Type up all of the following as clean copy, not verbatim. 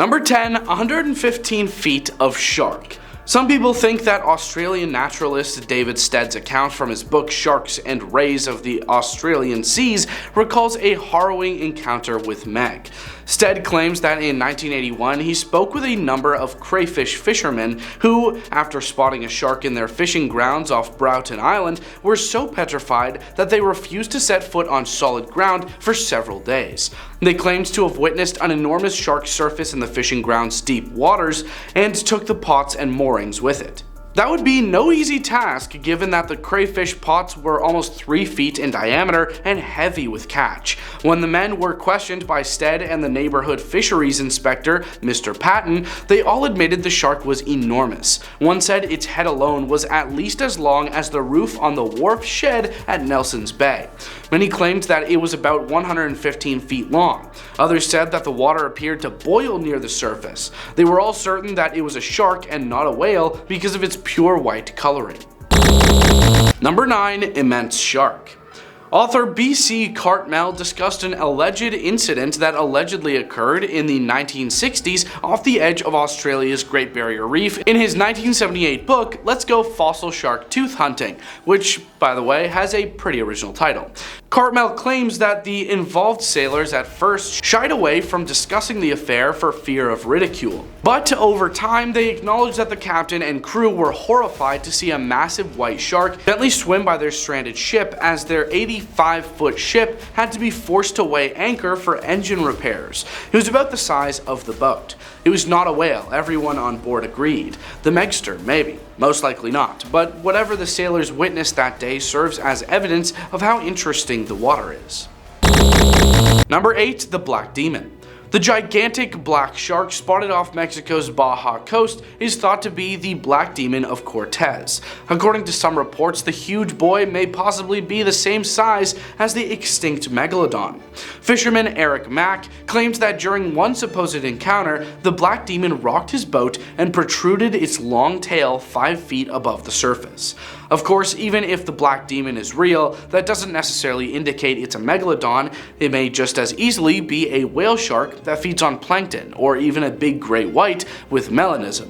Number 10, 115 feet of shark. Some people think that Australian naturalist David Stead's account from his book Sharks and Rays of the Australian Seas recalls a harrowing encounter with Meg. Stead claims that in 1981 he spoke with a number of crayfish fishermen who, after spotting a shark in their fishing grounds off Broughton Island, were so petrified that they refused to set foot on solid ground for several days. They claimed to have witnessed an enormous shark surface in the fishing ground's deep waters and took the pots and moorings with it. That would be no easy task given that the crayfish pots were almost 3 feet in diameter and heavy with catch. When the men were questioned by Stead and the neighborhood fisheries inspector, Mr. Patton, they all admitted the shark was enormous. One said its head alone was at least as long as the roof on the wharf shed at Nelson's Bay. Many claimed that it was about 115 feet long. Others said that the water appeared to boil near the surface. They were all certain that it was a shark and not a whale because of its pure white coloring. Number 9, immense shark. Author B.C. Cartmel discussed an alleged incident that allegedly occurred in the 1960s off the edge of Australia's Great Barrier Reef in his 1978 book, Let's Go Fossil Shark Tooth Hunting, which, by the way, has a pretty original title. Cartmel claims that the involved sailors at first shied away from discussing the affair for fear of ridicule. But over time, they acknowledged that the captain and crew were horrified to see a massive white shark gently swim by their stranded ship as their 85-foot ship had to be forced to weigh anchor for engine repairs. It was about the size of the boat. It was not a whale, everyone on board agreed. The Megster, maybe. Most likely not, but whatever the sailors witnessed that day serves as evidence of how interesting the water is. Number 8, the Black Demon. The gigantic black shark spotted off Mexico's Baja coast is thought to be the Black Demon of Cortez. According to some reports, the huge boy may possibly be the same size as the extinct megalodon. Fisherman Eric Mack claims that during one supposed encounter, the Black Demon rocked his boat and protruded its long tail 5 feet above the surface. Of course, even if the Black Demon is real, that doesn't necessarily indicate it's a megalodon. It may just as easily be a whale shark that feeds on plankton, or even a big great white with melanism.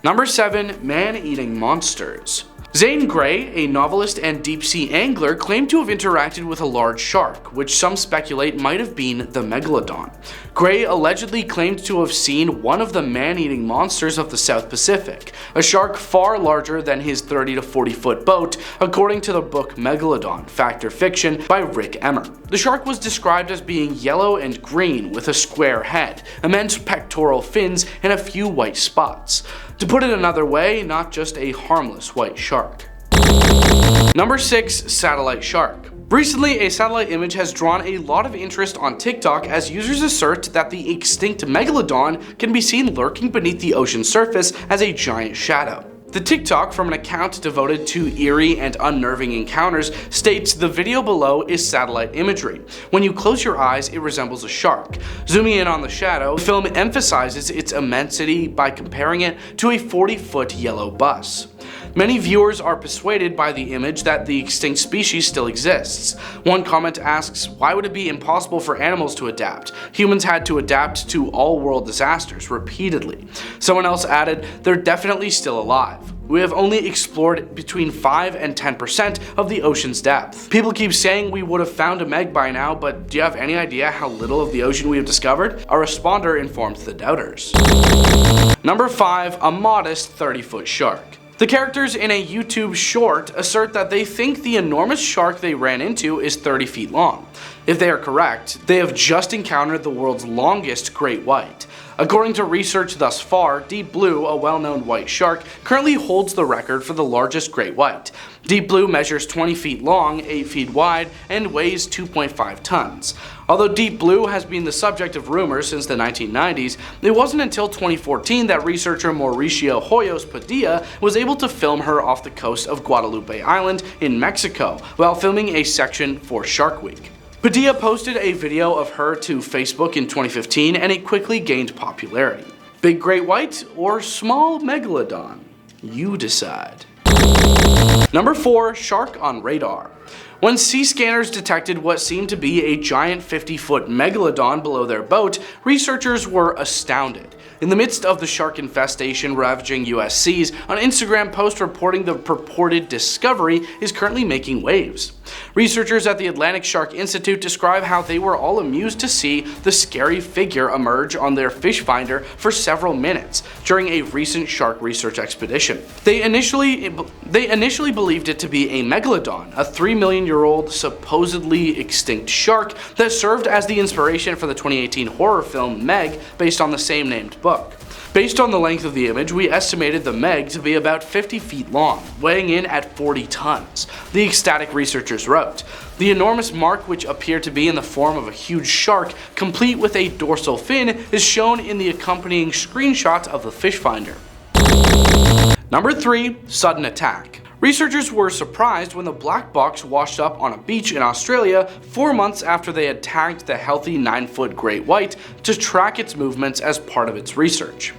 Number 7, man-eating monsters. Zane Grey, a novelist and deep-sea angler, claimed to have interacted with a large shark, which some speculate might have been the megalodon. Grey allegedly claimed to have seen one of the man-eating monsters of the South Pacific, a shark far larger than his 30 to 40 foot boat, according to the book Megalodon, Fact or Fiction by Rick Emmer. The shark was described as being yellow and green with a square head, immense pectoral fins, and a few white spots. To put it another way, not just a harmless white shark. Number 6, satellite shark. Recently, a satellite image has drawn a lot of interest on TikTok as users assert that the extinct megalodon can be seen lurking beneath the ocean surface as a giant shadow. The TikTok from an account devoted to eerie and unnerving encounters states the video below is satellite imagery. When you close your eyes, it resembles a shark. Zooming in on the shadow, the film emphasizes its immensity by comparing it to a 40-foot yellow bus. Many viewers are persuaded by the image that the extinct species still exists. One comment asks, why would it be impossible for animals to adapt? Humans had to adapt to all world disasters repeatedly. Someone else added, they're definitely still alive. We have only explored between 5 and 10% of the ocean's depth. People keep saying we would have found a meg by now, but do you have any idea how little of the ocean we have discovered? A responder informed the doubters. Number 5, a modest 30-foot shark. The characters in a YouTube short assert that they think the enormous shark they ran into is 30 feet long. If they are correct, they have just encountered the world's longest great white. According to research thus far, Deep Blue, a well-known white shark, currently holds the record for the largest great white. Deep Blue measures 20 feet long, 8 feet wide, and weighs 2.5 tons. Although Deep Blue has been the subject of rumors since the 1990s, it wasn't until 2014 that researcher Mauricio Hoyos Padilla was able to film her off the coast of Guadalupe Island in Mexico while filming a section for Shark Week. Padilla posted a video of her to Facebook in 2015 and it quickly gained popularity. Big great white or small megalodon? You decide. Number 4, shark on radar. When sea scanners detected what seemed to be a giant 50-foot megalodon below their boat, researchers were astounded. In the midst of the shark infestation ravaging US seas, an Instagram post reporting the purported discovery is currently making waves. Researchers at the Atlantic Shark Institute describe how they were all amused to see the scary figure emerge on their fish finder for several minutes during a recent shark research expedition. They initially believed it to be a megalodon, a 3-million-year-old supposedly extinct shark that served as the inspiration for the 2018 horror film Meg, based on the same named book. Based on the length of the image, we estimated the Meg to be about 50 feet long, weighing in at 40 tons, the ecstatic researchers wrote. The enormous mark, which appeared to be in the form of a huge shark, complete with a dorsal fin, is shown in the accompanying screenshot of the fish finder. Number 3. Sudden attack. Researchers were surprised when the black box washed up on a beach in Australia 4 months after they had tagged the healthy 9-foot great white to track its movements as part of its research.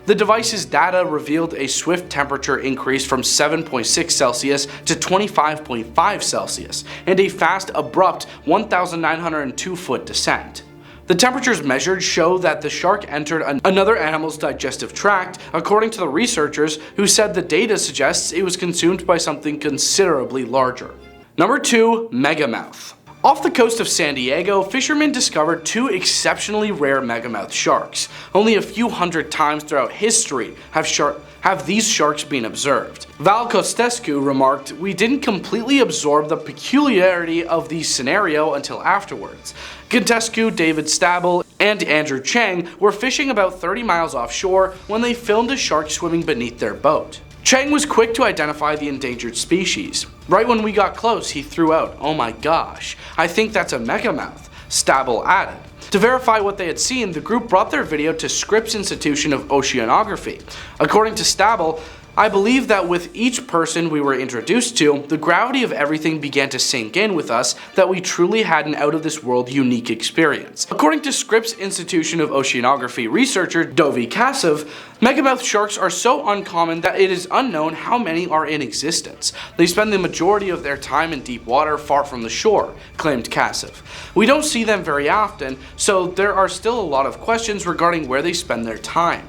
The device's data revealed a swift temperature increase from 7.6 Celsius to 25.5 Celsius, and a fast, abrupt 1,902-foot descent. The temperatures measured show that the shark entered another animal's digestive tract, according to the researchers, who said the data suggests it was consumed by something considerably larger. Number 2. Megamouth. Off the coast of San Diego, fishermen discovered 2 exceptionally rare megamouth sharks. Only a few hundred times throughout history have these sharks been observed. Val Costescu remarked, "We didn't completely absorb the peculiarity of the scenario until afterwards." Contescu, David Stabile, and Andrew Chang were fishing about 30 miles offshore when they filmed a shark swimming beneath their boat. Chang was quick to identify the endangered species. Right when we got close, he threw out, "Oh my gosh, I think that's a megamouth," Stabile added. To verify what they had seen, the group brought their video to Scripps Institution of Oceanography. According to Stabile, "I believe that with each person we were introduced to, the gravity of everything began to sink in with us, that we truly had an out-of-this-world unique experience." According to Scripps Institution of Oceanography researcher Dovi Kassav, megamouth sharks are so uncommon that it is unknown how many are in existence. They spend the majority of their time in deep water far from the shore, claimed Kassav. "We don't see them very often, so there are still a lot of questions regarding where they spend their time."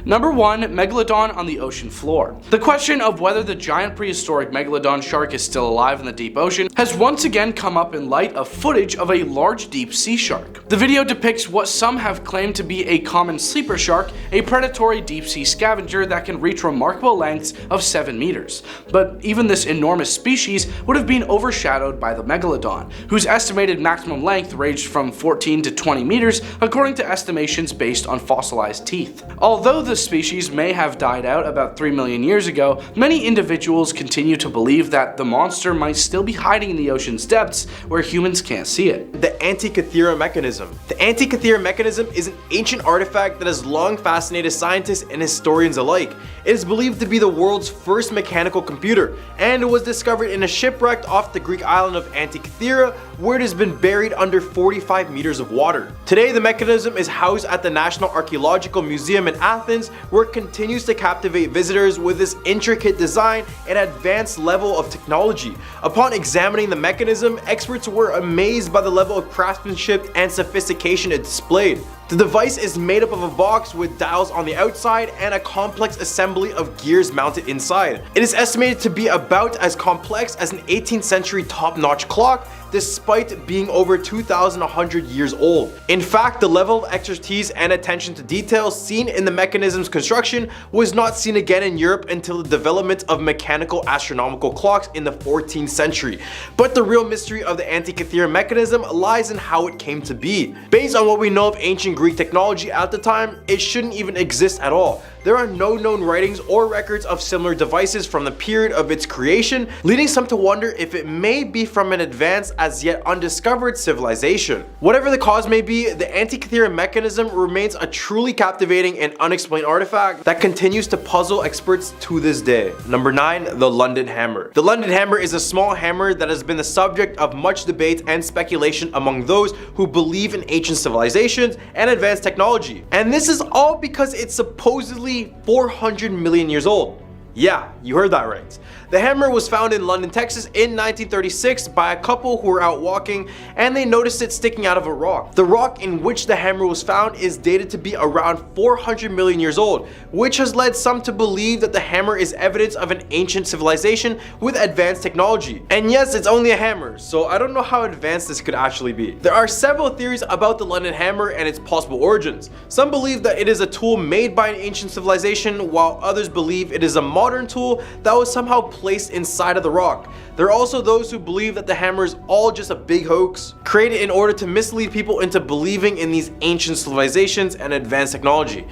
Number 1. Megalodon on the ocean floor. The question of whether the giant prehistoric megalodon shark is still alive in the deep ocean has once again come up in light of footage of a large deep sea shark. The video depicts what some have claimed to be a common sleeper shark, a predatory deep sea scavenger that can reach remarkable lengths of 7 meters. But even this enormous species would have been overshadowed by the megalodon, whose estimated maximum length ranged from 14 to 20 meters according to estimations based on fossilized teeth. Although the species may have died out about 3 million years ago, many individuals continue to believe that the monster might still be hiding in the ocean's depths where humans can't see it. The Anticathera Mechanism. The Anticathera Mechanism is an ancient artifact that has long fascinated scientists and historians alike. It is believed to be the world's first mechanical computer, and it was discovered in a shipwreck off the Greek island of Anticathera, where it has been buried under 45 meters of water. Today, the mechanism is housed at the National Archaeological Museum in Athens, where it continues to captivate visitors with its intricate design and advanced level of technology. Upon examining the mechanism, experts were amazed by the level of craftsmanship and sophistication it displayed. The device is made up of a box with dials on the outside and a complex assembly of gears mounted inside. It is estimated to be about as complex as an 18th century top-notch clock, despite being over 2,100 years old. In fact, the level of expertise and attention to detail seen in the mechanism's construction was not seen again in Europe until the development of mechanical astronomical clocks in the 14th century. But the real mystery of the Anticathera mechanism lies in how it came to be. Based on what we know of ancient Greek technology at the time, it shouldn't even exist at all. There are no known writings or records of similar devices from the period of its creation, leading some to wonder if it may be from an advanced as yet undiscovered civilization. Whatever the cause may be, the Anticathera mechanism remains a truly captivating and unexplained artifact that continues to puzzle experts to this day. Number 9. The London Hammer. The London Hammer is a small hammer that has been the subject of much debate and speculation among those who believe in ancient civilizations and advanced technology. And this is all because it's supposedly 400 million years old. Yeah, you heard that right. The hammer was found in London, Texas in 1936 by a couple who were out walking, and they noticed it sticking out of a rock. The rock in which the hammer was found is dated to be around 400 million years old, which has led some to believe that the hammer is evidence of an ancient civilization with advanced technology. And yes, it's only a hammer, so I don't know how advanced this could actually be. There are several theories about the London hammer and its possible origins. Some believe that it is a tool made by an ancient civilization, while others believe it is a modern tool that was somehow placed inside of the rock. There are also those who believe that the hammer is all just a big hoax, created in order to mislead people into believing in these ancient civilizations and advanced technology.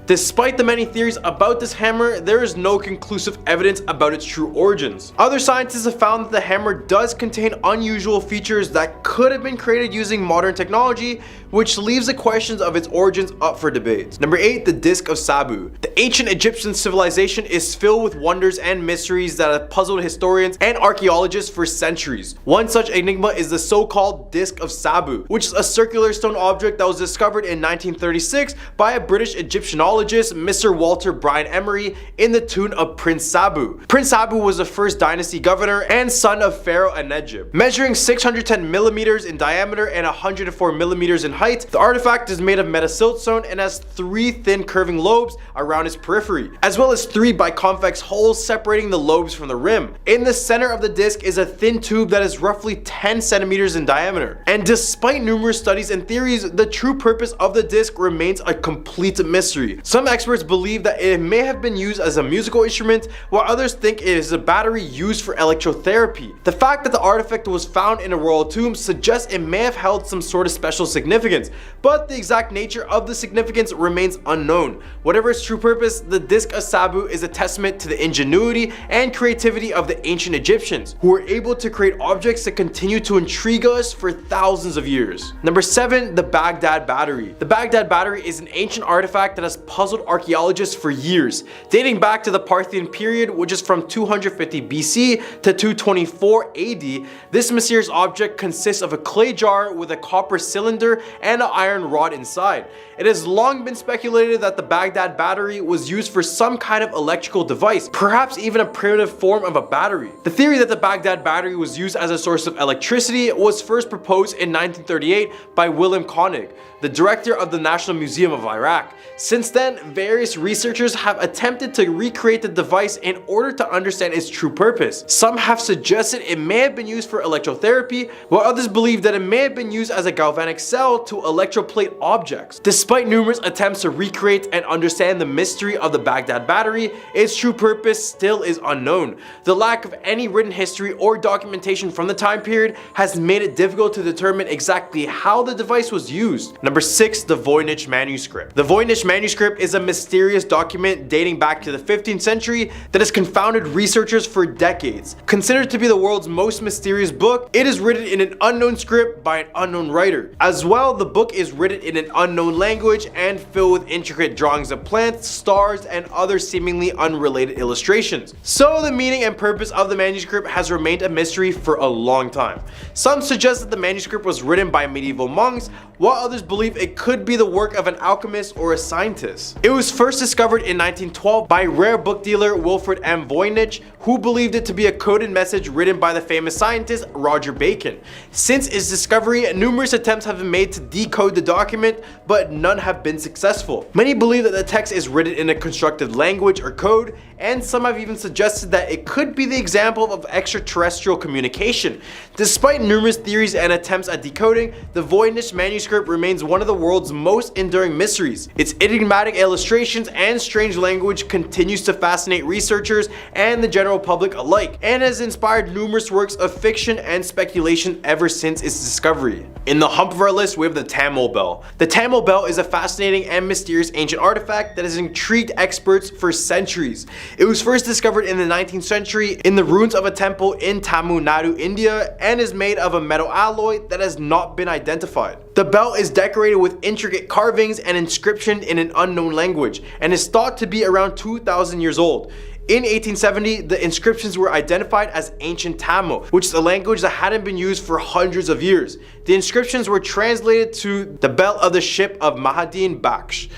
Despite the many theories about this hammer, there is no conclusive evidence about its true origins. Other scientists have found that the hammer does contain unusual features that could have been created using modern technology, which leaves the questions of its origins up for debate. Number 8. The Disc of Sabu. The ancient Egyptian civilization is filled with wonders and mysteries that have puzzled historians and archaeologists for centuries. One such enigma is the so-called Disc of Sabu, which is a circular stone object that was discovered in 1936 by a British Egyptologist, Mr. Walter Bryan Emery, in the tomb of Prince Sabu. Prince Sabu was the first dynasty governor and son of Pharaoh Enedjib. Measuring 610 millimeters in diameter and 104 millimeters in height, the artifact is made of metasiltstone and has 3 thin curving lobes around its periphery, as well as 3 biconvex holes separating the lobes from the rim. In the center of the disc is a thin tube that is roughly 10 centimeters in diameter. And despite numerous studies and theories, the true purpose of the disc remains a complete mystery. Some experts believe that it may have been used as a musical instrument, while others think it is a battery used for electrotherapy. The fact that the artifact was found in a royal tomb suggests it may have held some sort of special significance, but the exact nature of the significance remains unknown. Whatever its true purpose, the Disc of Sabu is a testament to the ingenuity and creativity of the ancient Egyptians, who were able to create objects that continue to intrigue us for thousands of years. Number 7. The Baghdad Battery. The Baghdad Battery is an ancient artifact that has puzzled archaeologists for years, dating back to the Parthian period, which is from 250 BC to 224 AD. This mysterious object consists of a clay jar with a copper cylinder and an iron rod inside. It has long been speculated that the Baghdad Battery was used for some kind of electrical device, perhaps even a primitive form of a battery. The theory that the Baghdad Battery was used as a source of electricity was first proposed in 1938 by William Koenig, the director of the National Museum of Iraq. Since then, various researchers have attempted to recreate the device in order to understand its true purpose. Some have suggested it may have been used for electrotherapy, while others believe that it may have been used as a galvanic cell to electroplate objects. Despite numerous attempts to recreate and understand the mystery of the Baghdad Battery, its true purpose still is unknown. The lack of any written history or documentation from the time period has made it difficult to determine exactly how the device was used. Number 6. The Voynich Manuscript. The Voynich Manuscript is a mysterious document dating back to the 15th century that has confounded researchers for decades. Considered to be the world's most mysterious book, it is written in an unknown script by an unknown writer. As well, the book is written in an unknown language and filled with intricate drawings of plants, stars, and other seemingly unrelated illustrations. So the meaning and purpose of the manuscript has remained a mystery for a long time. Some suggest that the manuscript was written by medieval monks, while others believe it could be the work of an alchemist or a scientist. It was first discovered in 1912 by rare book dealer Wilfred M. Voynich, who believed it to be a coded message written by the famous scientist Roger Bacon. Since its discovery, numerous attempts have been made to decode the document, but none have been successful. Many believe that the text is written in a constructed language or code, and some have even suggested that it could be the example of extraterrestrial communication. Despite numerous theories and attempts at decoding, the Voynich Manuscript remains one of the world's most enduring mysteries. Its enigmatic illustrations and strange language continues to fascinate researchers and the general public alike, and has inspired numerous works of fiction and speculation ever since its discovery. In the hump of our list, we have the Tamil Bell. The Tamil Bell is a fascinating and mysterious ancient artifact that has intrigued experts for centuries. It was first discovered in the 19th century in the ruins of a temple in Tamil Nadu, India, and is made of a metal alloy that has not been identified. The bell is decorated with intricate carvings and inscription in an unknown language, and is thought to be around 2,000 years old. In 1870, the inscriptions were identified as Ancient Tamil, which is a language that hadn't been used for hundreds of years. The inscriptions were translated to the bell of the ship of Mahadin Baksh.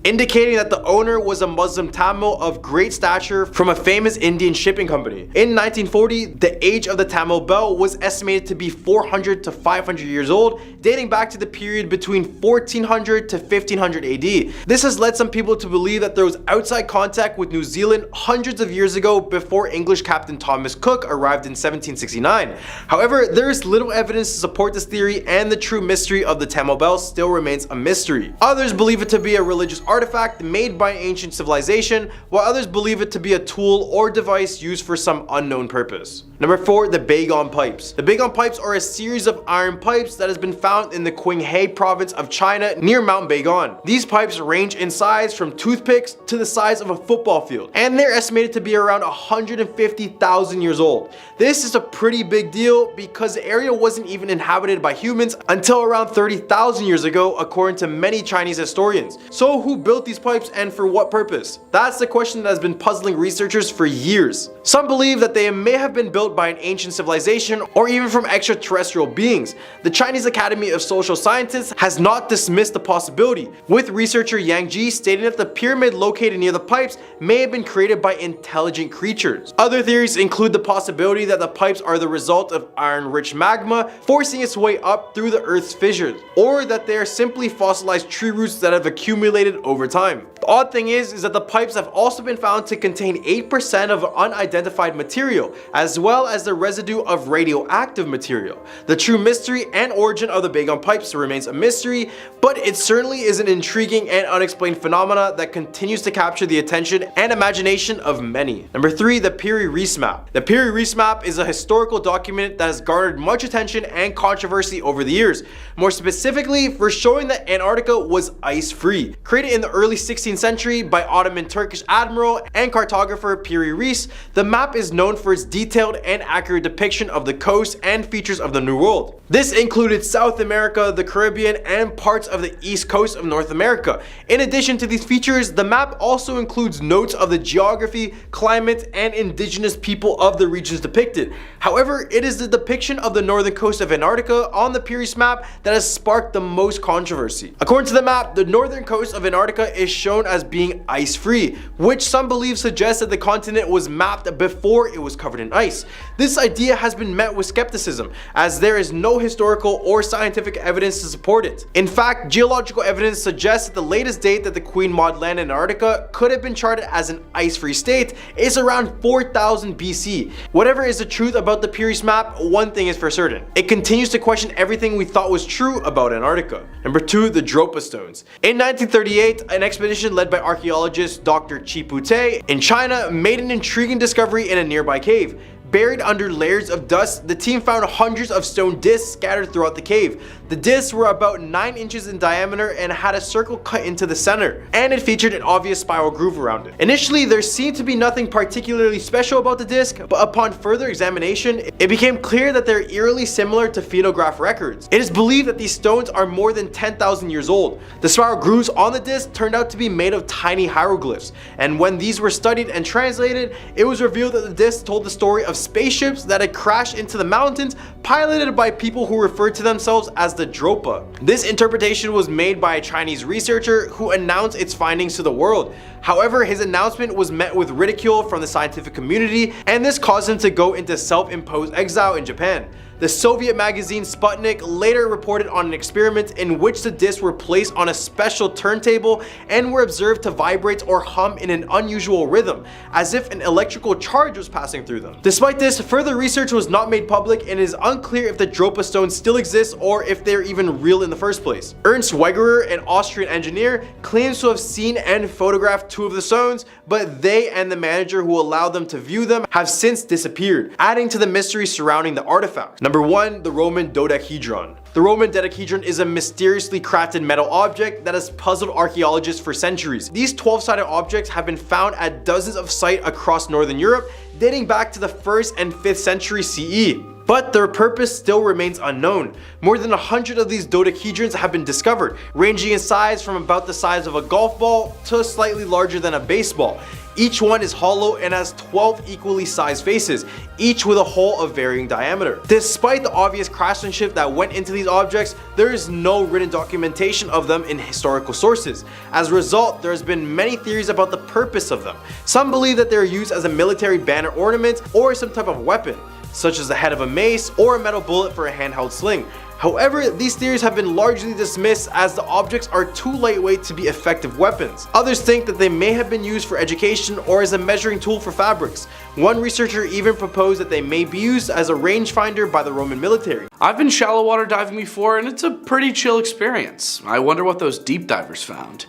indicating that the owner was a Muslim Tamil of great stature from a famous Indian shipping company. In 1940, the age of the Tamil bell was estimated to be 400 to 500 years old, dating back to the period between 1400 to 1500 AD. This has led some people to believe that there was outside contact with New Zealand hundreds of years ago before English Captain Thomas Cook arrived in 1769. However, there is little evidence to support this theory, and the true mystery of the Tamil bell still remains a mystery. Others believe it to be a religious artifact made by an ancient civilization, while others believe it to be a tool or device used for some unknown purpose. Number 4, the Bagon Pipes. The Bagon Pipes are a series of iron pipes that has been found in the Qinghai province of China near Mount Bagon. These pipes range in size from toothpicks to the size of a football field, and they're estimated to be around 150,000 years old. This is a pretty big deal because the area wasn't even inhabited by humans until around 30,000 years ago, according to many Chinese historians. So who built these pipes and for what purpose? That's the question that has been puzzling researchers for years. Some believe that they may have been built by an ancient civilization or even from extraterrestrial beings. The Chinese Academy of Social Sciences has not dismissed the possibility, with researcher Yang Ji stating that the pyramid located near the pipes may have been created by intelligent creatures. Other theories include the possibility that the pipes are the result of iron-rich magma forcing its way up through the Earth's fissures, or that they are simply fossilized tree roots that have accumulated over time. The odd thing is that the pipes have also been found to contain 8% of unidentified material, as well as the residue of radioactive material. The true mystery and origin of the Bagon Pipes remains a mystery, but it certainly is an intriguing and unexplained phenomena that continues to capture the attention and imagination of many. Number 3, the Piris Map. The Piris Map is a historical document that has garnered much attention and controversy over the years, more specifically for showing that Antarctica was ice-free. Created in the early 16th century by Ottoman Turkish admiral and cartographer Piris, the map is known for its detailed and accurate depiction of the coast and features of the New World. This included South America, the Caribbean, and parts of the east coast of North America. In addition to these features, the map also includes notes of the geography, climate, and indigenous people of the regions depicted. However, it is the depiction of the northern coast of Antarctica on the Piris map that has sparked the most controversy. According to the map, the northern coast of Antarctica is shown as being ice-free, which some believe suggests that the continent was mapped before it was covered in ice. This idea has been met with skepticism, as there is no historical or scientific evidence to support it. In fact, geological evidence suggests that the latest date that the Queen Maud Land in Antarctica could have been charted as an ice-free state is around 4000 BC. Whatever is the truth about the Piris map, one thing is for certain: it continues to question everything we thought was true about Antarctica. Number 2, the Dropa Stones. In 1938, an expedition led by archaeologist Dr. Chipute in China made an intriguing discovery in a nearby cave. Buried under layers of dust, the team found hundreds of stone discs scattered throughout the cave. The discs were about 9 inches in diameter and had a circle cut into the center, and it featured an obvious spiral groove around it. Initially, there seemed to be nothing particularly special about the disc, but upon further examination, it became clear that they're eerily similar to phenograph records. It is believed that these stones are more than 10,000 years old. The spiral grooves on the disc turned out to be made of tiny hieroglyphs, and when these were studied and translated, it was revealed that the discs told the story of spaceships that had crashed into the mountains, piloted by people who referred to themselves as the Dropa. This interpretation was made by a Chinese researcher who announced its findings to the world. However, his announcement was met with ridicule from the scientific community, and this caused him to go into self-imposed exile in Japan. The Soviet magazine Sputnik later reported on an experiment in which the discs were placed on a special turntable and were observed to vibrate or hum in an unusual rhythm, as if an electrical charge was passing through them. Despite this, further research was not made public, and it is unclear if the Dropa stones still exist or if they're even real in the first place. Ernst Wegerer, an Austrian engineer, claims to have seen and photographed 2 of the stones, but they and the manager who allowed them to view them have since disappeared, adding to the mystery surrounding the artifact. Number 1, the Roman Dodecedron. The Roman Dodecedron is a mysteriously crafted metal object that has puzzled archaeologists for centuries. These 12-sided objects have been found at dozens of sites across northern Europe, dating back to the 1st and 5th century CE. but their purpose still remains unknown. More than 100 of these dodecahedrons have been discovered, ranging in size from about the size of a golf ball to slightly larger than a baseball. Each one is hollow and has 12 equally sized faces, each with a hole of varying diameter. Despite the obvious craftsmanship that went into these objects, there is no written documentation of them in historical sources. As a result, there has been many theories about the purpose of them. Some believe that they are used as a military banner ornament or some type of weapon, such as the head of a mace or a metal bullet for a handheld sling. However, these theories have been largely dismissed as the objects are too lightweight to be effective weapons. Others think that they may have been used for education or as a measuring tool for fabrics. One researcher even proposed that they may be used as a rangefinder by the Roman military. I've been shallow water diving before and it's a pretty chill experience. I wonder what those deep divers found.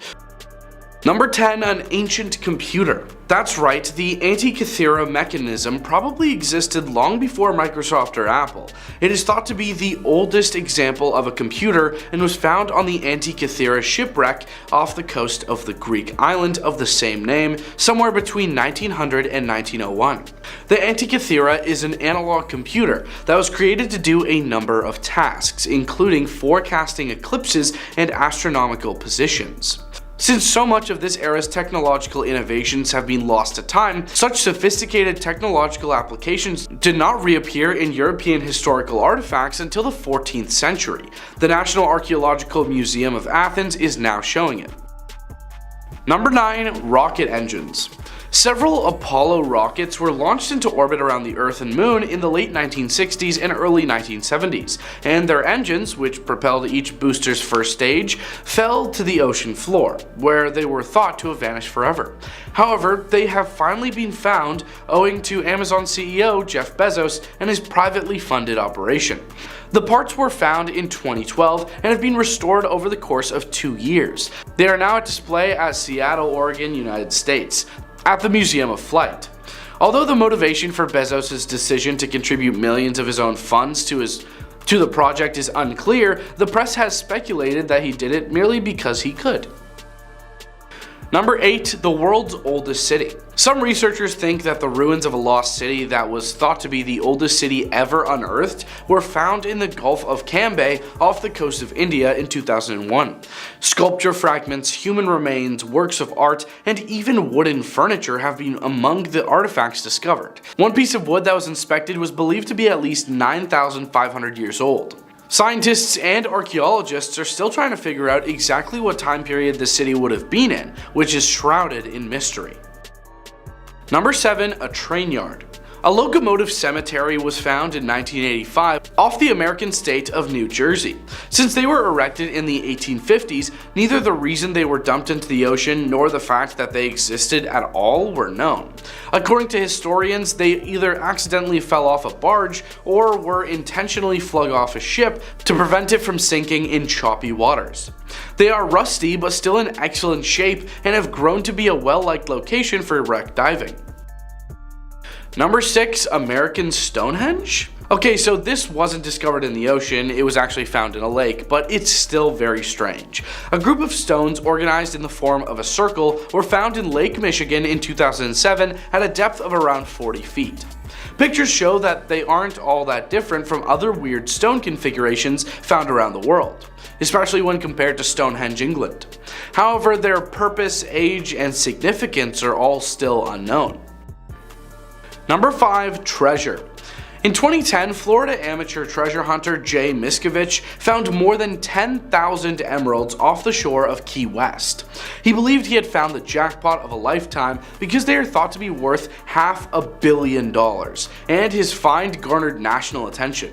Number 10, an ancient computer. That's right, the Anticathera Mechanism probably existed long before Microsoft or Apple. It is thought to be the oldest example of a computer and was found on the Anticathera shipwreck off the coast of the Greek island of the same name, somewhere between 1900 and 1901. The Anticathera is an analog computer that was created to do a number of tasks, including forecasting eclipses and astronomical positions. Since so much of this era's technological innovations have been lost to time, such sophisticated technological applications did not reappear in European historical artifacts until the 14th century. The National Archaeological Museum of Athens is now showing it. Number 9, rocket engines. Several Apollo rockets were launched into orbit around the Earth and Moon in the late 1960s and early 1970s, and their engines, which propelled each booster's first stage, fell to the ocean floor, where they were thought to have vanished forever. However, they have finally been found owing to Amazon CEO Jeff Bezos and his privately funded operation. The parts were found in 2012 and have been restored over the course of 2 years. They are now at display at Seattle, Oregon, United States, at the Museum of Flight. Although the motivation for Bezos' decision to contribute millions of his own funds to the project is unclear, the press has speculated that he did it merely because he could. Number 8, the world's oldest city. Some researchers think that the ruins of a lost city that was thought to be the oldest city ever unearthed were found in the Gulf of Cambay off the coast of India in 2001. Sculpture fragments, human remains, works of art, and even wooden furniture have been among the artifacts discovered. One piece of wood that was inspected was believed to be at least 9,500 years old. Scientists and archaeologists are still trying to figure out exactly what time period the city would have been in, which is shrouded in mystery. Number 7, a train yard. A locomotive cemetery was found in 1985 off the American state of New Jersey. Since they were erected in the 1850s, neither the reason they were dumped into the ocean nor the fact that they existed at all were known. According to historians, they either accidentally fell off a barge or were intentionally flung off a ship to prevent it from sinking in choppy waters. They are rusty but still in excellent shape and have grown to be a well-liked location for wreck diving. Number 6, American Stonehenge? Okay, so this wasn't discovered in the ocean, it was actually found in a lake, but it's still very strange. A group of stones organized in the form of a circle were found in Lake Michigan in 2007 at a depth of around 40 feet. Pictures show that they aren't all that different from other weird stone configurations found around the world, especially when compared to Stonehenge, England. However, their purpose, age, and significance are all still unknown. Number 5, treasure. In 2010, Florida amateur treasure hunter Jay Miskovich found more than 10,000 emeralds off the shore of Key West. He believed he had found the jackpot of a lifetime because they are thought to be worth $500 million, and his find garnered national attention.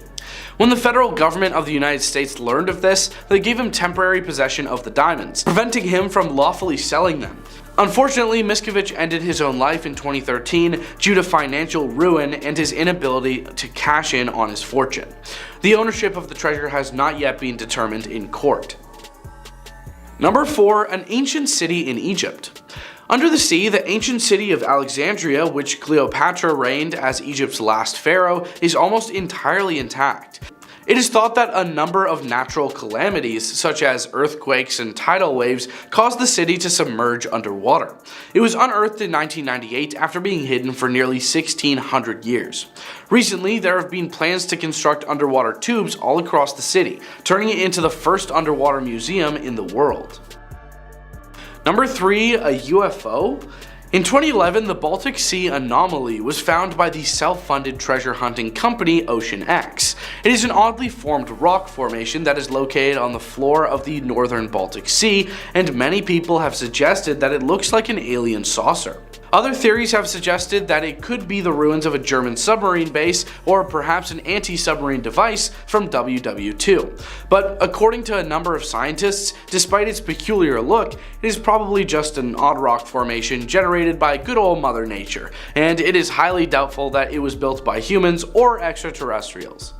When the federal government of the United States learned of this, they gave him temporary possession of the diamonds, preventing him from lawfully selling them. Unfortunately, Miskovich ended his own life in 2013 due to financial ruin and his inability to cash in on his fortune. The ownership of the treasure has not yet been determined in court. Number 4, an ancient city in Egypt. Under the sea, the ancient city of Alexandria, which Cleopatra reigned as Egypt's last pharaoh, is almost entirely intact. It is thought that a number of natural calamities, such as earthquakes and tidal waves, caused the city to submerge underwater. It was unearthed in 1998 after being hidden for nearly 1,600 years. Recently, there have been plans to construct underwater tubes all across the city, turning it into the first underwater museum in the world. Number 3, a UFO? In 2011, the Baltic Sea anomaly was found by the self-funded treasure hunting company Ocean X. It is an oddly formed rock formation that is located on the floor of the northern Baltic Sea, and many people have suggested that it looks like an alien saucer. Other theories have suggested that it could be the ruins of a German submarine base or perhaps an anti-submarine device from WW2. But according to a number of scientists, despite its peculiar look, it is probably just an odd rock formation generated by good old Mother Nature, and it is highly doubtful that it was built by humans or extraterrestrials.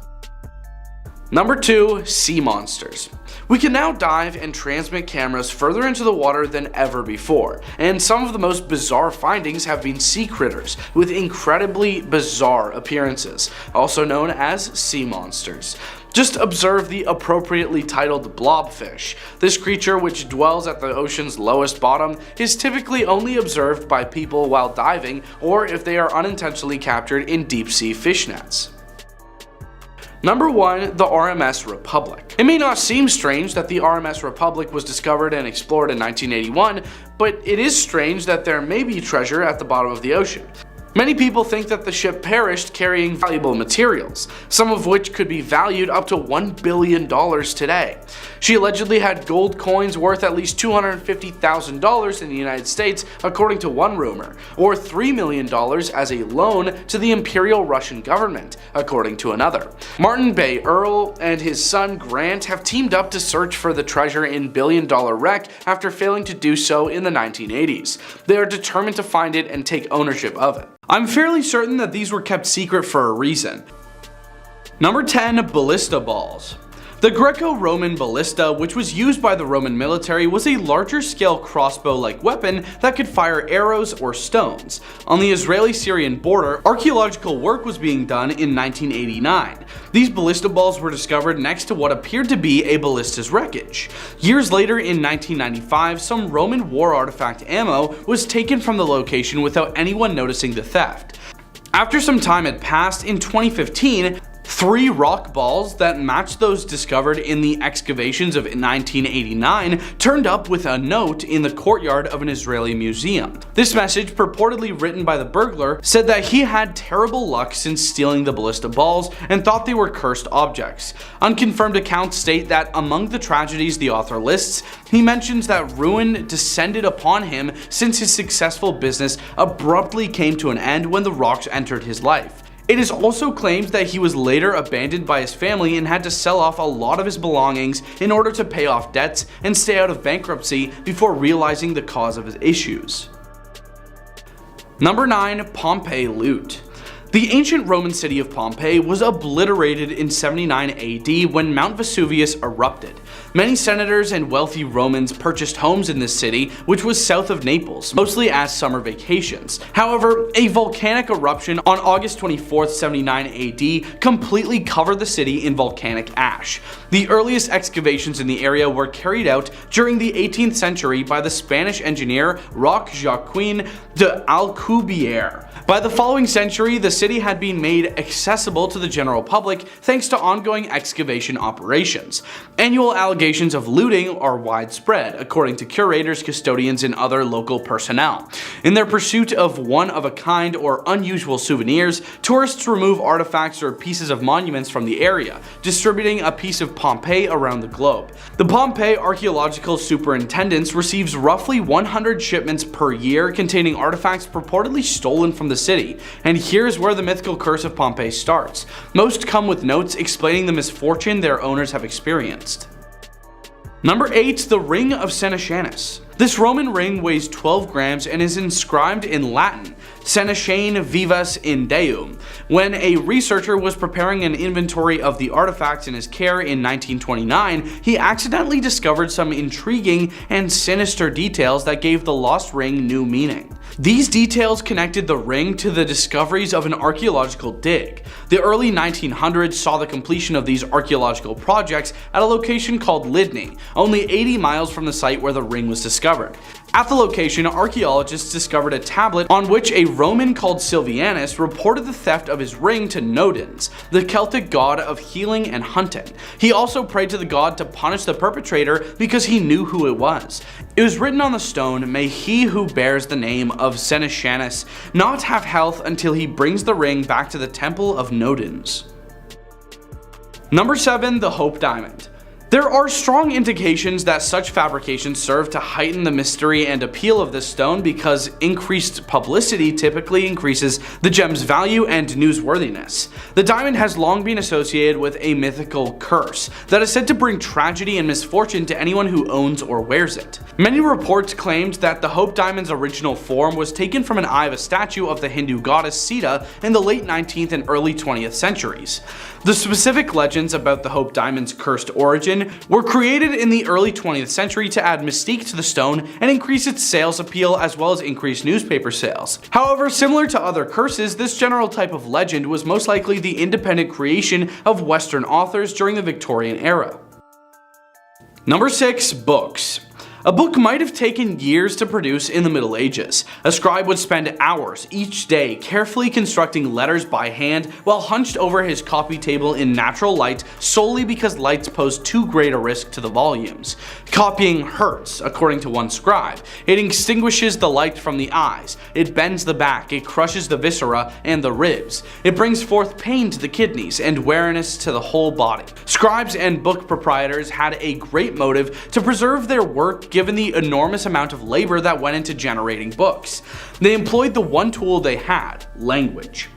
Number 2, sea monsters. We can now dive and transmit cameras further into the water than ever before, and some of the most bizarre findings have been sea critters with incredibly bizarre appearances, also known as sea monsters. Just observe the appropriately titled blobfish. This creature, which dwells at the ocean's lowest bottom, is typically only observed by people while diving or if they are unintentionally captured in deep sea fish nets. Number 1, the RMS Republic. It may not seem strange that the RMS Republic was discovered and explored in 1981, but it is strange that there may be treasure at the bottom of the ocean. Many people think that the ship perished carrying valuable materials, some of which could be valued up to $1 billion today. She allegedly had gold coins worth at least $250,000 in the United States, according to one rumor, or $3 million as a loan to the Imperial Russian government, according to another. Martin Bay Earl and his son Grant have teamed up to search for the treasure in billion-dollar wreck after failing to do so in the 1980s. They are determined to find it and take ownership of it. I'm fairly certain that these were kept secret for a reason. Number 10, Ballista Balls. The Greco-Roman ballista, which was used by the Roman military, was a larger scale crossbow-like weapon that could fire arrows or stones. On the Israeli-Syrian border, archaeological work was being done in 1989. These ballista balls were discovered next to what appeared to be a ballista's wreckage. Years later, in 1995, some Roman war artifact ammo was taken from the location without anyone noticing the theft. After some time had passed, in 2015, 3 rock balls that matched those discovered in the excavations of 1989 turned up with a note in the courtyard of an Israeli museum. This message, purportedly written by the burglar, said that he had terrible luck since stealing the ballista balls and thought they were cursed objects. Unconfirmed accounts state that among the tragedies the author lists, he mentions that ruin descended upon him since his successful business abruptly came to an end when the rocks entered his life. It is also claimed that he was later abandoned by his family and had to sell off a lot of his belongings in order to pay off debts and stay out of bankruptcy before realizing the cause of his issues. Number 9, Pompeii Loot. The ancient Roman city of Pompeii was obliterated in 79 AD when Mount Vesuvius erupted. Many senators and wealthy Romans purchased homes in this city, which was south of Naples, mostly as summer vacations. However, a volcanic eruption on August 24, 79 AD completely covered the city in volcanic ash. The earliest excavations in the area were carried out during the 18th century by the Spanish engineer Roque Joaquin de Alcubierre. By the following century, the city had been made accessible to the general public thanks to ongoing excavation operations. Annual allegations of looting are widespread, according to curators, custodians, and other local personnel. In their pursuit of one-of-a-kind or unusual souvenirs, tourists remove artifacts or pieces of monuments from the area, distributing a piece of Pompeii around the globe. The Pompeii Archaeological Superintendence receives roughly 100 shipments per year containing artifacts purportedly stolen from the city, and here's where the mythical curse of Pompeii starts. Most come with notes explaining the misfortune their owners have experienced. Number 8, the Ring of Seneshanis. This Roman ring weighs 12 grams and is inscribed in Latin, Senescane vivas in Deum. When a researcher was preparing an inventory of the artifacts in his care in 1929, he accidentally discovered some intriguing and sinister details that gave the lost ring new meaning. These details connected the ring to the discoveries of an archaeological dig. The early 1900s saw the completion of these archaeological projects at a location called Lydney, only 80 miles from the site where the ring was discovered. At the location, archaeologists discovered a tablet on which a Roman called Silvianus reported the theft of his ring to Nodens, the Celtic god of healing and hunting. He also prayed to the god to punish the perpetrator because he knew who it was. It was written on the stone, "May he who bears the name of Seneshanis not have health until he brings the ring back to the temple of Nodens." Number 7. The Hope Diamond. There are strong indications that such fabrications serve to heighten the mystery and appeal of this stone because increased publicity typically increases the gem's value and newsworthiness. The diamond has long been associated with a mythical curse that is said to bring tragedy and misfortune to anyone who owns or wears it. Many reports claimed that the Hope Diamond's original form was taken from an eye of a statue of the Hindu goddess Sita in the late 19th and early 20th centuries. The specific legends about the Hope Diamond's cursed origin were created in the early 20th century to add mystique to the stone and increase its sales appeal as well as increase newspaper sales. However, similar to other curses, this general type of legend was most likely the independent creation of Western authors during the Victorian era. Number 6. Books. A book might have taken years to produce in the Middle Ages. A scribe would spend hours each day carefully constructing letters by hand while hunched over his copy table in natural light solely because lights posed too great a risk to the volumes. Copying hurts, according to one scribe. It extinguishes the light from the eyes, it bends the back, it crushes the viscera and the ribs. It brings forth pain to the kidneys and weariness to the whole body. Scribes and book proprietors had a great motive to preserve their work given the enormous amount of labor that went into generating books. They employed the one tool they had, language.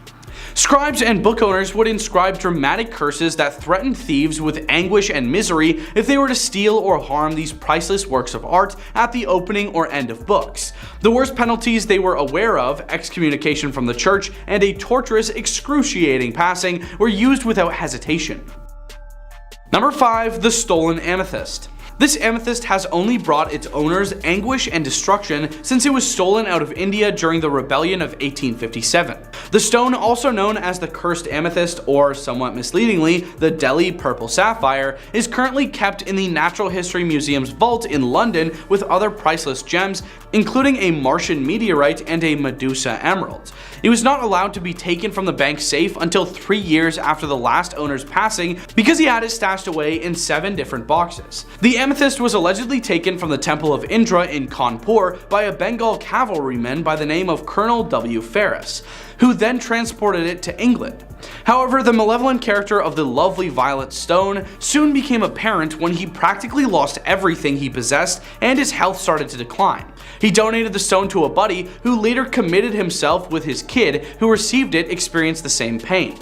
Scribes and book owners would inscribe dramatic curses that threatened thieves with anguish and misery if they were to steal or harm these priceless works of art at the opening or end of books. The worst penalties they were aware of, excommunication from the church and a torturous, excruciating passing, were used without hesitation. Number 5. The Stolen Amethyst. This amethyst has only brought its owners anguish and destruction since it was stolen out of India during the rebellion of 1857. The stone, also known as the cursed amethyst or, somewhat misleadingly, the Delhi purple sapphire, is currently kept in the Natural History Museum's vault in London with other priceless gems, including a Martian meteorite and a Medusa emerald. It was not allowed to be taken from the bank safe until 3 years after the last owner's passing because he had it stashed away in 7 different boxes. The amethyst was allegedly taken from the Temple of Indra in Kanpur by a Bengal cavalryman by the name of Colonel W. Ferris, who then transported it to England. However, the malevolent character of the lovely violet stone soon became apparent when he practically lost everything he possessed and his health started to decline. He donated the stone to a buddy who later committed himself with his kid who received it experienced the same pain.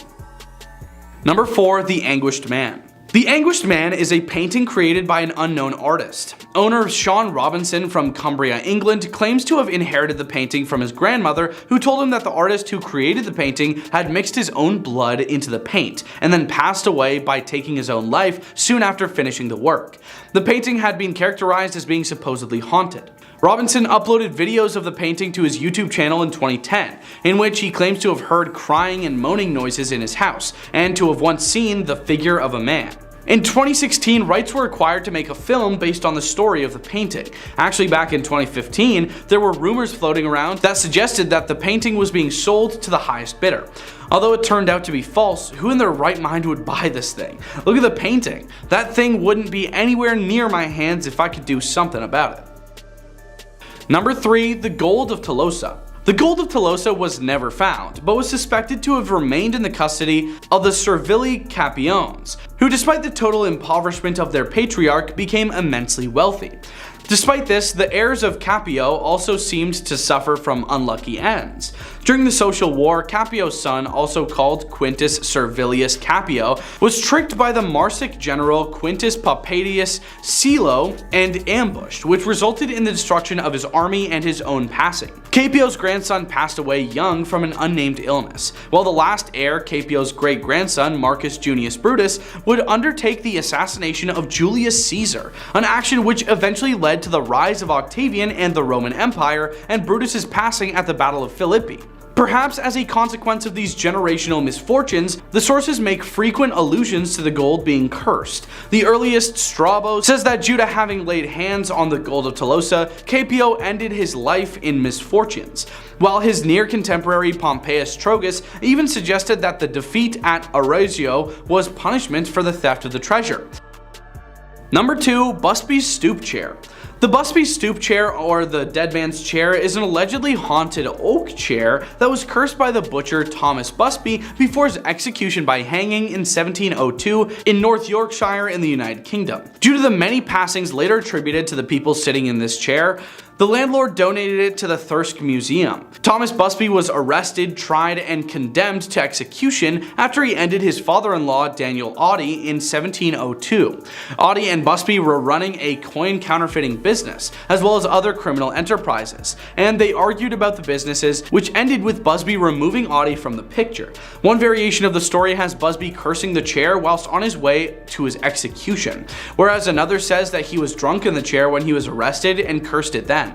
Number 4. The Anguished Man. The Anguished Man is a painting created by an unknown artist. Owner Sean Robinson from Cumbria, England, claims to have inherited the painting from his grandmother, who told him that the artist who created the painting had mixed his own blood into the paint and then passed away by taking his own life soon after finishing the work. The painting had been characterized as being supposedly haunted. Robinson uploaded videos of the painting to his YouTube channel in 2010, in which he claims to have heard crying and moaning noises in his house, and to have once seen the figure of a man. In 2016, rights were acquired to make a film based on the story of the painting. Actually, back in 2015, there were rumors floating around that suggested that the painting was being sold to the highest bidder. Although it turned out to be false, who in their right mind would buy this thing? Look at the painting. That thing wouldn't be anywhere near my hands if I could do something about it. Number 3. The Gold of Telosa. The Gold of Telosa was never found, but was suspected to have remained in the custody of the Servili Capiones, who despite the total impoverishment of their patriarch became immensely wealthy. Despite this, the heirs of Capio also seemed to suffer from unlucky ends. During the Social War, Capio's son, also called Quintus Servilius Capio, was tricked by the Marsic general Quintus Poppaedius Silo and ambushed, which resulted in the destruction of his army and his own passing. Capio's grandson passed away young from an unnamed illness, while the last heir, Capio's great-grandson Marcus Junius Brutus, would undertake the assassination of Julius Caesar, an action which eventually led to the rise of Octavian and the Roman Empire and Brutus's passing at the Battle of Philippi. Perhaps as a consequence of these generational misfortunes, the sources make frequent allusions to the gold being cursed. The earliest, Strabo, says that due to having laid hands on the Gold of Telosa, Capio ended his life in misfortunes, while his near contemporary Pompeius Trogus even suggested that the defeat at Arezzo was punishment for the theft of the treasure. Number 2. Busby's Stoop Chair. The Busby's Stoop Chair, or the Dead Man's Chair, is an allegedly haunted oak chair that was cursed by the butcher Thomas Busby before his execution by hanging in 1702 in North Yorkshire in the United Kingdom. Due to the many passings later attributed to the people sitting in this chair, the landlord donated it to the Thirsk Museum. Thomas Busby was arrested, tried, and condemned to execution after he ended his father-in-law Daniel Audie in 1702. Audie and Busby were running a coin counterfeiting business, as well as other criminal enterprises, and they argued about the businesses, which ended with Busby removing Audie from the picture. One variation of the story has Busby cursing the chair whilst on his way to his execution, whereas another says that he was drunk in the chair when he was arrested and cursed it then.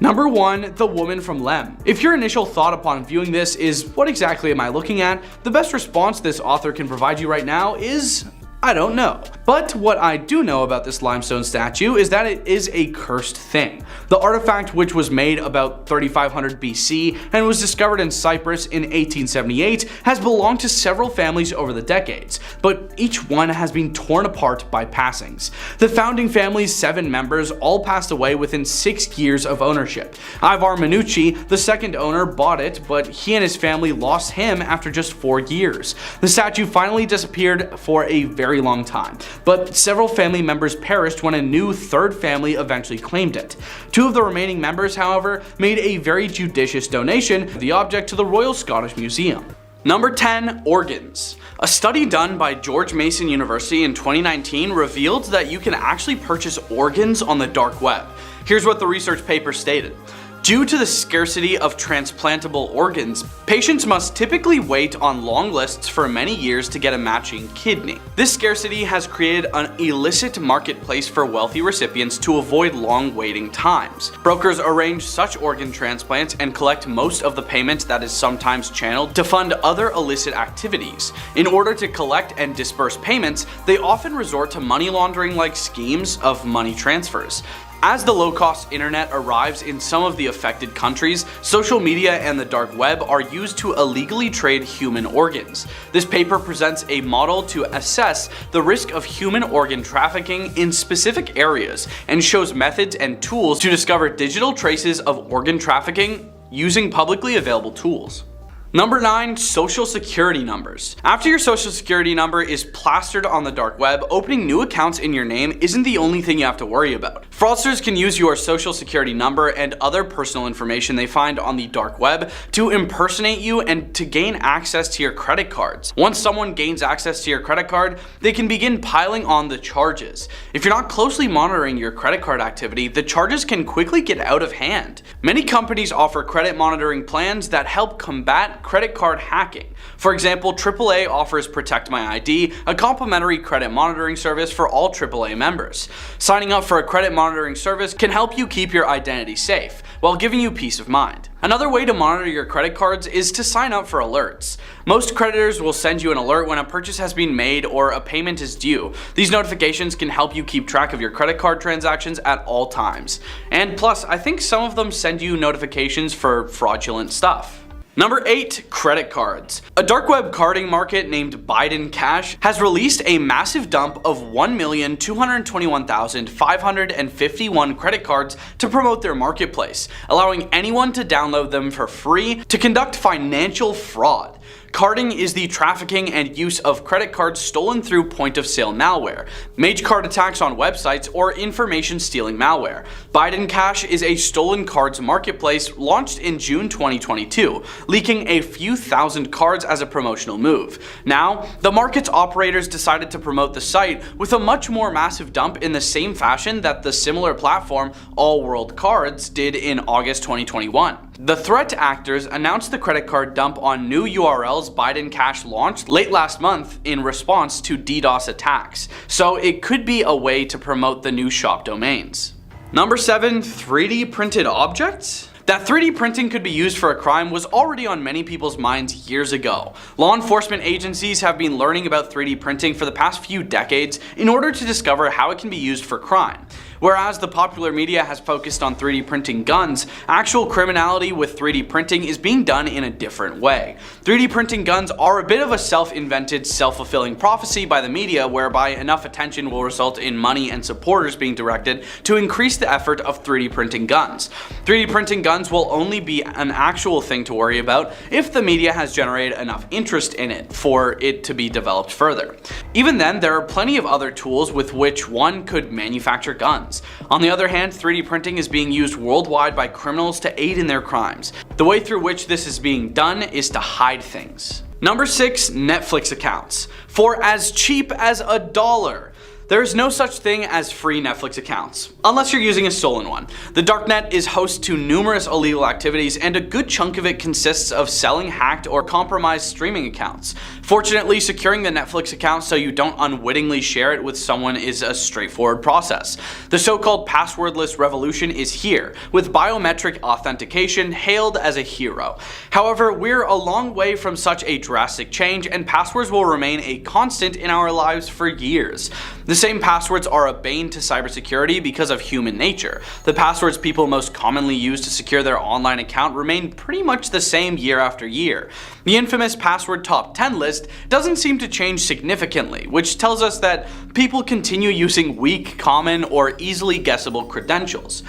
Number 1. The Woman From Lem. If your initial thought upon viewing this is, what exactly am I looking at? The best response this author can provide you right now is, I don't know. But what I do know about this limestone statue is that it is a cursed thing. The artifact, which was made about 3500 BC and was discovered in Cyprus in 1878, has belonged to several families over the decades, but each one has been torn apart by passings. The founding family's 7 members all passed away within 6 years of ownership. Ivar Minucci, the second owner, bought it, but he and his family lost him after just 4 years. The statue finally disappeared for a very long time, but several family members perished when a new third family eventually claimed it. 2 of the remaining members, however, made a very judicious donation of the object to the Royal Scottish Museum. Number 10. Organs. A study done by George Mason University in 2019 revealed that you can actually purchase organs on the dark web. Here's what the research paper stated. Due to the scarcity of transplantable organs, patients must typically wait on long lists for many years to get a matching kidney. This scarcity has created an illicit marketplace for wealthy recipients to avoid long waiting times. Brokers arrange such organ transplants and collect most of the payment that is sometimes channeled to fund other illicit activities. In order to collect and disperse payments, they often resort to money laundering-like schemes of money transfers. As the low-cost internet arrives in some of the affected countries, social media and the dark web are used to illegally trade human organs. This paper presents a model to assess the risk of human organ trafficking in specific areas and shows methods and tools to discover digital traces of organ trafficking using publicly available tools. Number 9. Social security numbers. After your social security number is plastered on the dark web, opening new accounts in your name isn't the only thing you have to worry about. Fraudsters can use your social security number and other personal information they find on the dark web to impersonate you and to gain access to your credit cards. Once someone gains access to your credit card, they can begin piling on the charges. If you're not closely monitoring your credit card activity, the charges can quickly get out of hand. Many companies offer credit monitoring plans that help combat credit card hacking. For example, AAA offers Protect My ID, a complimentary credit monitoring service for all AAA members. Signing up for a credit monitoring service can help you keep your identity safe, while giving you peace of mind. Another way to monitor your credit cards is to sign up for alerts. Most creditors will send you an alert when a purchase has been made or a payment is due. These notifications can help you keep track of your credit card transactions at all times. And plus, I think some of them send you notifications for fraudulent stuff. Number 8. Credit cards. A dark web carding market named Biden Cash has released a massive dump of 1,221,551 credit cards to promote their marketplace, allowing anyone to download them for free to conduct financial fraud. Carding is the trafficking and use of credit cards stolen through point-of-sale malware, mage card attacks on websites, or information-stealing malware. Biden Cash is a stolen cards marketplace launched in June 2022, leaking a few thousand cards as a promotional move. Now, the market's operators decided to promote the site with a much more massive dump in the same fashion that the similar platform All World Cards did in August 2021. The threat actors announced the credit card dump on new URLs Biden Cash launched late last month in response to DDoS attacks, so it could be a way to promote the new shop domains. Number 7. 3D printed objects? That 3D printing could be used for a crime was already on many people's minds years ago. Law enforcement agencies have been learning about 3D printing for the past few decades in order to discover how it can be used for crime. Whereas the popular media has focused on 3D printing guns, actual criminality with 3D printing is being done in a different way. 3D printing guns are a bit of a self-invented, self-fulfilling prophecy by the media, whereby enough attention will result in money and supporters being directed to increase the effort of 3D printing guns. 3D printing guns will only be an actual thing to worry about if the media has generated enough interest in it for it to be developed further. Even then, there are plenty of other tools with which one could manufacture guns. On the other hand, 3D printing is being used worldwide by criminals to aid in their crimes. The way through which this is being done is to hide things. Number 6. Netflix accounts. For as cheap as $1. There is no such thing as free Netflix accounts, unless you're using a stolen one. The darknet is host to numerous illegal activities, and a good chunk of it consists of selling hacked or compromised streaming accounts. Fortunately, securing the Netflix account so you don't unwittingly share it with someone is a straightforward process. The so-called passwordless revolution is here, with biometric authentication hailed as a hero. However, we're a long way from such a drastic change, and passwords will remain a constant in our lives for years. The same passwords are a bane to cybersecurity because of human nature. The passwords people most commonly use to secure their online account remain pretty much the same year after year. The infamous password top 10 list doesn't seem to change significantly, which tells us that people continue using weak, common, or easily guessable credentials.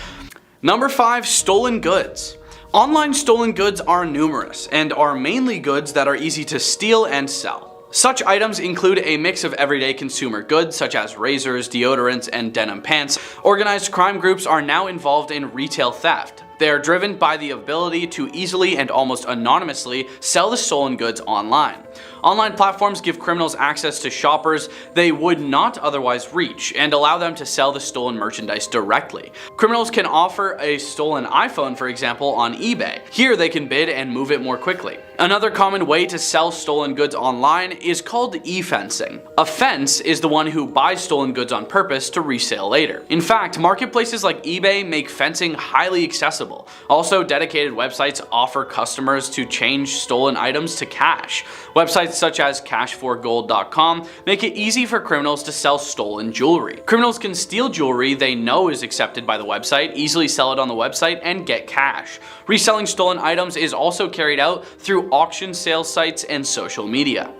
Number 5. Stolen goods. Online stolen goods are numerous, and are mainly goods that are easy to steal and sell. Such items include a mix of everyday consumer goods such as razors, deodorants, and denim pants. Organized crime groups are now involved in retail theft. They are driven by the ability to easily and almost anonymously sell the stolen goods online. Online platforms give criminals access to shoppers they would not otherwise reach and allow them to sell the stolen merchandise directly. Criminals can offer a stolen iPhone, for example, on eBay. Here they can bid and move it more quickly. Another common way to sell stolen goods online is called e-fencing. A fence is the one who buys stolen goods on purpose to resale later. In fact, marketplaces like eBay make fencing highly accessible. Also, dedicated websites offer customers to change stolen items to cash. Websites such as cash4gold.com make it easy for criminals to sell stolen jewelry. Criminals can steal jewelry they know is accepted by the website, easily sell it on the website, and get cash. Reselling stolen items is also carried out through auction sales sites and social media.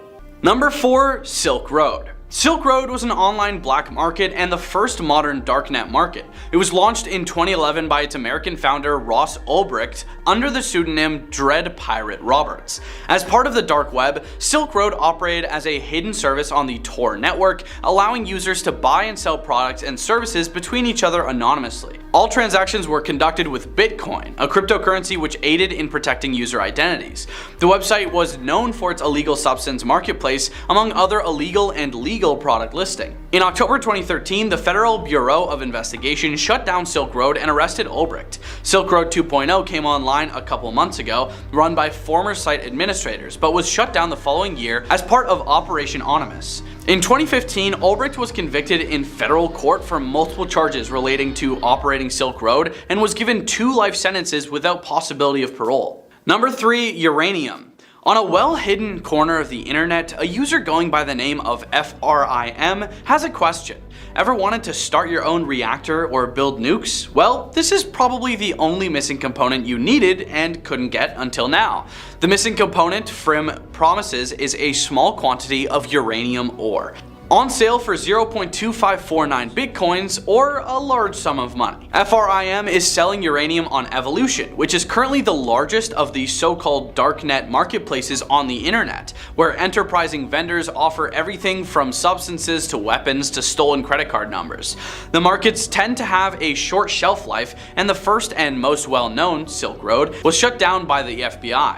Number 4. Silk Road. Silk Road was an online black market and the first modern darknet market. It was launched in 2011 by its American founder Ross Ulbricht under the pseudonym Dread Pirate Roberts. As part of the dark web, Silk Road operated as a hidden service on the Tor network, allowing users to buy and sell products and services between each other anonymously. All transactions were conducted with Bitcoin, a cryptocurrency which aided in protecting user identities. The website was known for its illegal substance marketplace, among other illegal and legal product listing. In October 2013, the Federal Bureau of Investigation shut down Silk Road and arrested Ulbricht. Silk Road 2.0 came online a couple months ago, run by former site administrators, but was shut down the following year as part of Operation Onimus. In 2015, Ulbricht was convicted in federal court for multiple charges relating to operating Silk Road and was given 2 life sentences without possibility of parole. Number 3. Uranium. On a well-hidden corner of the internet, a user going by the name of FRIM has a question. Ever wanted to start your own reactor or build nukes? Well, this is probably the only missing component you needed and couldn't get until now. The missing component FRIM promises is a small quantity of uranium ore. on sale for 0.2549 bitcoins or a large sum of money. FRIM is selling uranium on Evolution, which is currently the largest of the so-called darknet marketplaces on the internet, where enterprising vendors offer everything from substances to weapons to stolen credit card numbers. The markets tend to have a short shelf life, and the first and most well-known, Silk Road, was shut down by the FBI.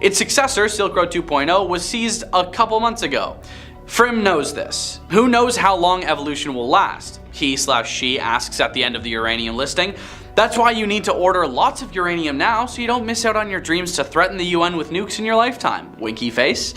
Its successor, Silk Road 2.0, was seized a couple months ago. Frim knows this. Who knows how long Evolution will last? He/she asks at the end of the uranium listing. That's why you need to order lots of uranium now so you don't miss out on your dreams to threaten the UN with nukes in your lifetime. Winky face.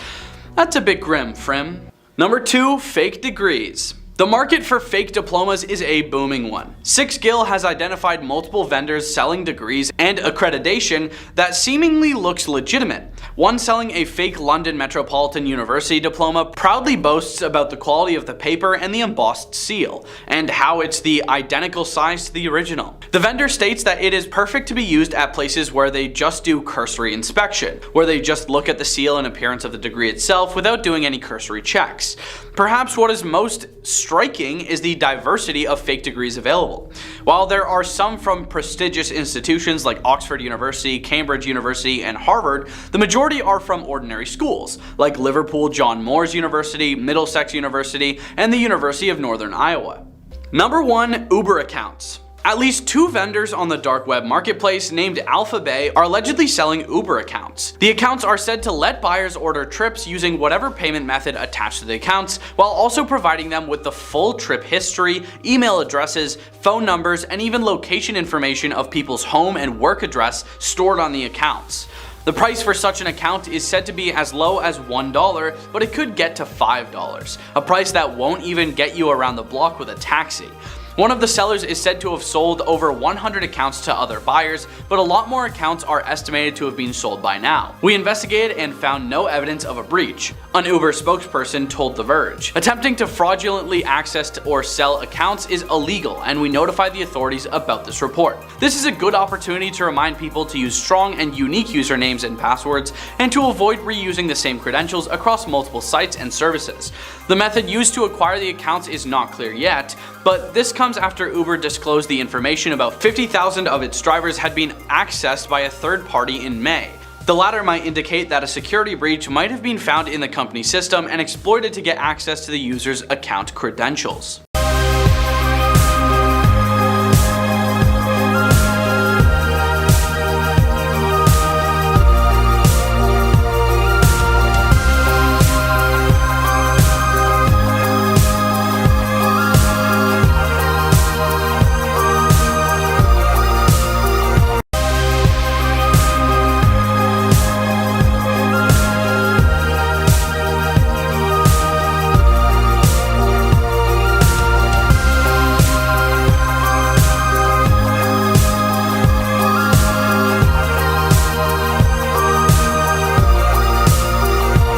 That's a bit grim, Frim. Number 2, fake degrees. The market for fake diplomas is a booming one. 6Gil has identified multiple vendors selling degrees and accreditation that seemingly looks legitimate. One selling a fake London Metropolitan University diploma proudly boasts about the quality of the paper and the embossed seal, and how it's the identical size to the original. The vendor states that it is perfect to be used at places where they just do cursory inspection, where they just look at the seal and appearance of the degree itself without doing any cursory checks. Perhaps what is most striking is the diversity of fake degrees available. While there are some from prestigious institutions like Oxford University, Cambridge University, and Harvard, the majority are from ordinary schools, like Liverpool John Moores University, Middlesex University, and the University of Northern Iowa. Number 1, Uber accounts. At least 2 vendors on the dark web marketplace named Alphabay are allegedly selling Uber accounts. The accounts are said to let buyers order trips using whatever payment method attached to the accounts, while also providing them with the full trip history, email addresses, phone numbers, and even location information of people's home and work address stored on the accounts. The price for such an account is said to be as low as $1, but it could get to $5, a price that won't even get you around the block with a taxi. One of the sellers is said to have sold over 100 accounts to other buyers, but a lot more accounts are estimated to have been sold by now. We investigated and found no evidence of a breach, an Uber spokesperson told The Verge. Attempting to fraudulently access or sell accounts is illegal, and we notified the authorities about this report. This is a good opportunity to remind people to use strong and unique usernames and passwords, and to avoid reusing the same credentials across multiple sites and services. The method used to acquire the accounts is not clear yet, but this comes after Uber disclosed the information about 50,000 of its drivers had been accessed by a third party in May. The latter might indicate that a security breach might have been found in the company system and exploited to get access to the user's account credentials.